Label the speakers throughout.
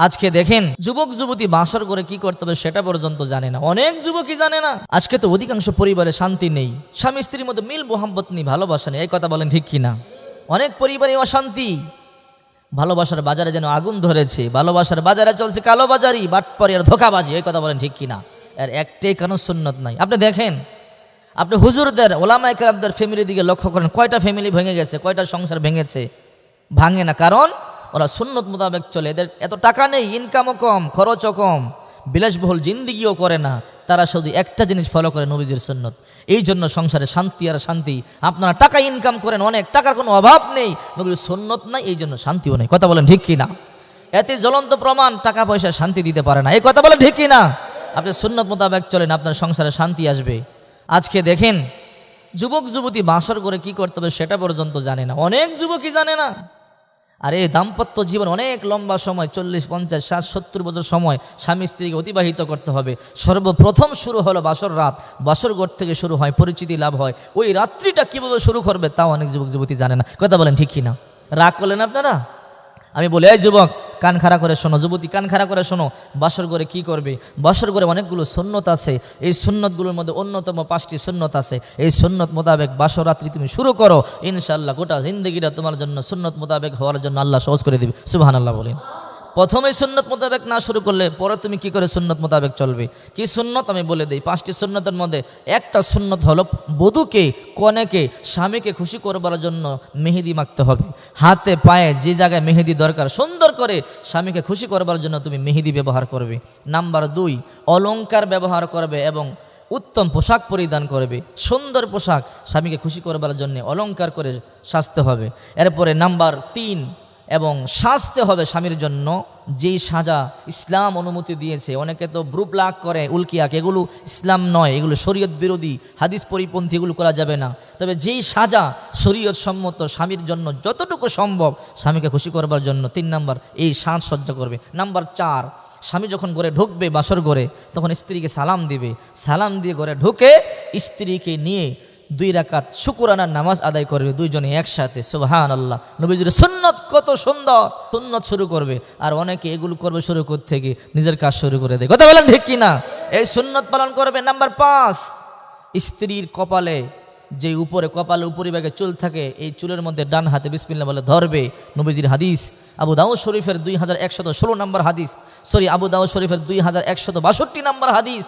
Speaker 1: আজকে দেখেন যুবক যুবতী বাসর করে কি করতে হবে সেটা পর্যন্ত জানে না, অনেক যুবকই জানে না। আজকে তো অধিকাংশ পরিবারে শান্তি নেই, স্বামী স্ত্রীর মধ্যে মিল মোহাম্মত নেই, ভালোবাসা নেই। এই কথা বলেন ঠিক কিনা? অনেক পরিবারে অশান্তি, ভালোবাসার বাজারে যেন আগুন ধরেছে, ভালোবাসার বাজারে চলছে কালোবাজারি, বাটপারি আর ধোঁকাবাজি। এই কথা বলেন ঠিক কিনা? এর একটাই কারণ সুন্নত নাই। আপনি দেখেন, আপনি হুজুরদের ওলামায়ে কেরামদের ফ্যামিলির দিকে লক্ষ্য করেন, কয়টা ফ্যামিলি ভেঙে গেছে, কয়টা সংসার ভেঙেছে? ভাঙে না, কারণ ওরা সুন্নত মোতাবেক চলে। এদের এত টাকা নেই, ইনকামও কম, খরচও কম, বিলাসবহুল জিন্দিগিও করে না, তারা শুধু একটা জিনিস ফলো করে, নবীজির সুন্নত। এই জন্য সংসারে শান্তি আর শান্তি। আপনারা টাকা ইনকাম করেন অনেক, টাকার কোনো অভাব নেই, নবীর সুন্নত নাই, এই জন্য শান্তিও নেই। কথা বলেন ঠিক কিনা? এতে জ্বলন্ত প্রমাণ, টাকা পয়সা শান্তি দিতে পারে না। এই কথা বলেন ঠিক কিনা? আপনি সুন্নত মোতাবেক চলেন, আপনার সংসারে শান্তি আসবে। আজকে দেখেন যুবক যুবতী বাসর করে কি করতে হবে সেটা পর্যন্ত জানে না, অনেক যুবকই জানে না। আর এই দাম্পত্য জীবন অনেক লম্বা সময়, 40, 50, 60, 70 বছর সময় স্বামী স্ত্রীকে অতিবাহিত করতে হবে। সর্বপ্রথম শুরু হলো বাসর রাত, বাসর ঘর থেকে শুরু হয়, পরিচিতি লাভ হয়। ওই রাত্রিটা কীভাবে শুরু করবে তাও অনেক যুবক যুবতী জানে না। কথা বলেন ঠিক কিনা? রাগ করলেন আপনারা? আমি বলি, এই যুবক কান খাড়া করে শোনো, যুবতী কান খাড়া করে শোনো, বাসর ঘরে কি করবে? বাসর ঘরে অনেকগুলো সুন্নত আছে। এই সুন্নতগুলোর মধ্যে অন্যতম 5টি সুন্নত আছে। এই সুন্নত মোতাবেক বাসর রাত্রি তুমি শুরু করো, ইনশাআল্লাহ গোটা জিন্দগিটা তোমার জন্য সুন্নত মোতাবেক হওয়ার জন্য আল্লাহ সহজ করে দিবে। সুবহানাল্লাহ বলেন। প্রথমে সুন্নত মোতাবেক না শুরু করলে পরে তুমি কি করে সুন্নত মোতাবেক চলবে? কি সুন্নত আমি বলে দিই। 5টি সুন্নতের মধ্যে একটা সুন্নত হলো বধূকে, কনেকে, স্বামীকে খুশি করবার জন্য মেহেদি মাখতে হবে। হাতে পায়ে যে জায়গায় মেহেদি দরকার, সুন্দর করে স্বামীকে খুশি করবার জন্য তুমি মেহেদি ব্যবহার করবে। নাম্বার 2, অলংকার ব্যবহার করবে এবং উত্তম পোশাক পরিধান করবে। সুন্দর পোশাক, স্বামীকে খুশি করবার জন্য অলংকার করে সাজতে হবে। এরপরে নাম্বার 3, এবং সাজতে হবে স্বামীর জন্য যেই সাজা ইসলাম অনুমতি দিয়েছে। অনেকে তো ব্রু প্লাক করে, উল্কিয়াক, এগুলো ইসলাম নয়, এগুলো শরীয়ত বিরোধী, হাদিস পরিপন্থী, এগুলো করা যাবে না। তবে যেই সাজা শরীয়ত সম্মত, স্বামীর জন্য যতটুকু সম্ভব স্বামীকে খুশি করবার জন্য 3 নাম্বার এই সাজসজ্জা করবে। নাম্বার 4, স্বামী যখন ঘরে ঢুকবে বাসর ঘরে, তখন স্ত্রীকে সালাম দিবে। সালাম দিয়ে ঘরে ঢুকে স্ত্রীকে নিয়ে 2 রাকাত শুকরানার নামাজ আদায় করবে, দুইজনে একসাথে। সুবহানাল্লাহ। নবীজির সুন্নত কত সুন্দর, সুন্নত শুরু করবে। আর অনেকে এগুলো করবে শুরু করতে থেকে নিজের কাজ শুরু করে দেয়। কথা বলেন ঠিক কিনা? এই সুন্নত পালন করবে। নাম্বার 5, স্ত্রীর কপালে যে উপরে কপালে উপরিভাগে চুল থাকে, এই চুলের মধ্যে ডান হাতে বিসমিল্লাহ বলে ধরবে। নবীজির হাদিস আবু দাউদ শরীফের 2116 নম্বর হাদিস, আবু দাউদ শরীফের 2162 নম্বর হাদিস।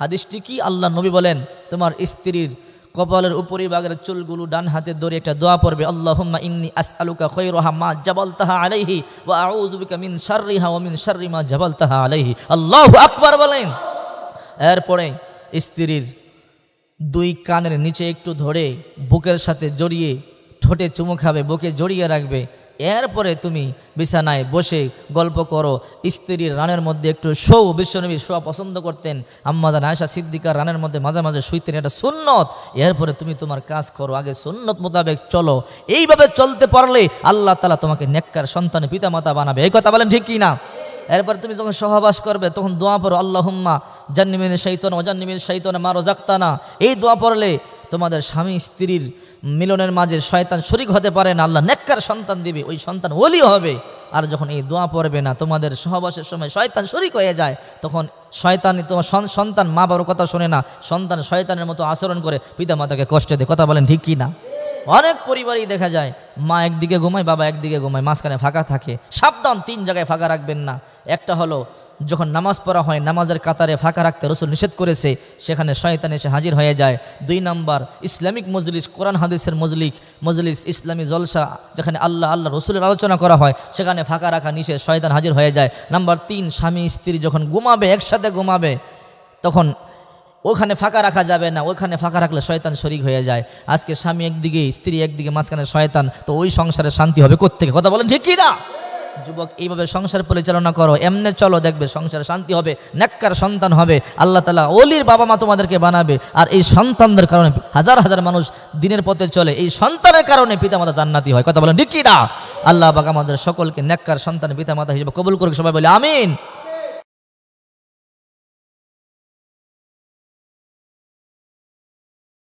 Speaker 1: হাদিসটি কি? আল্লাহ নবী বলেন, তোমার স্ত্রীর কপালের উপরিভাগের চুলগুলো ডান হাতে ধরে একটা দোয়া পড়বে, আল্লাহুম্মা ইন্নী আসআলুকা খায়রাহা মা জাবালতাহা আলাইহি ওয়া আউযু বিকা মিন শাররিহা ওয়া মিন শাররি মা জাবালতাহা আলাইহি। আল্লাহু আকবার বলেন। এরপরে স্ত্রীর 2 কানের নিচে একটু ধরে বুকের সাথে জড়িয়ে ঠোঁটে চুমু খাবে, বুকে জড়িয়ে রাখবে। এরপরে তুমি বিছানায় বসে গল্প করো, স্ত্রীর রানের মধ্যে একটু শোও। বিশ্বনবী শোয়া পছন্দ করতেন, আম্মা জান আয়েশা সিদ্দিকার রানের মধ্যে মাঝে মাঝে শুইতেন, এটা সুন্নত। এরপরে তুমি তোমার কাজ করো, আগে সুন্নত মোতাবেক চলো। এইভাবে চলতে পারলে আল্লাহ তাআলা তোমাকে নেককার সন্তান পিতামাতা বানাবে। এই কথা বলেন ঠিক কি না? এরপর তুমি যখন সহবাস করবে তখন দোয়া পড়ো, আল্লাহুম্মা জান্নিবিনা শাইতানা ওয়া জান্নিবিল শাইতানা মা রাযাকতানা। এই দোয়া পড়লে তোমাদের স্বামী স্ত্রীর মিলনের মাঝে শয়তান শরীক হতে পারে না, আল্লাহ নেককার সন্তান দিবে, ওই সন্তান ওলি হবে। আর যখন এই দোয়া পড়বে না, তোমাদের সহবাসের সময় শয়তান শরীক হয়ে যায়, তখন শয়তান তোমার সন্তান মা বাবার কথা শোনে না, সন্তান শয়তানের মতো আচরণ করে পিতা মাতাকে কষ্ট দেয়। কথা বলেন ঠিক কি না? অনেক পরিবারই দেখা যায় মা একদিকে ঘুমায়, বাবা একদিকে ঘুমায়, মাঝখানে ফাঁকা থাকে। সাবধান, 3 জায়গায় ফাঁকা রাখবেন না। একটা হলো যখন নামাজ পড়া হয়, নামাজের কাতারে ফাঁকা রাখতে রাসূল নিষেধ করেছে, সেখানে শয়তান এসে হাজির হয়ে যায়। 2 নাম্বার, ইসলামিক মজলিস, কোরআন হাদিসের মজলিস, ইসলামী জলসা, যেখানে আল্লাহ রসুলের আলোচনা করা হয়, সেখানে ফাঁকা রাখা নিষেধ, শয়তান হাজির হয়ে যায়। নাম্বার 3, স্বামী স্ত্রী যখন ঘুমাবে, একসাথে ঘুমাবে, তখন ওখানে ফাঁকা রাখা যাবে না। ওখানে ফাঁকা রাখলে শয়তান শরীক হয়ে যায়। আজকে স্বামী একদিকে, স্ত্রী একদিকে, মাঝখানে শয়তান, তো ওই সংসারে শান্তি হবে কোত্থেকে? কথা বলেন ঠিক কি না? যুবক, এইভাবে সংসার পরিচালনা করো, এমনে চলো, দেখবে সংসারে শান্তি হবে, নেককার সন্তান হবে, আল্লাহ তাআলা ওলির বাবা মা তোমাদেরকে বানাবে। আর এই সন্তানদের কারণে হাজার হাজার মানুষ দিনের পথে চলে, এই সন্তানের কারণে পিতামাতা জান্নাতি হয়। কথা বলেন ঠিক কি না? আল্লাহ পাক আমাদের সকলকে নেককার সন্তান পিতামাতা হিসেবে কবুল করুক। সবাই বলে আমিন।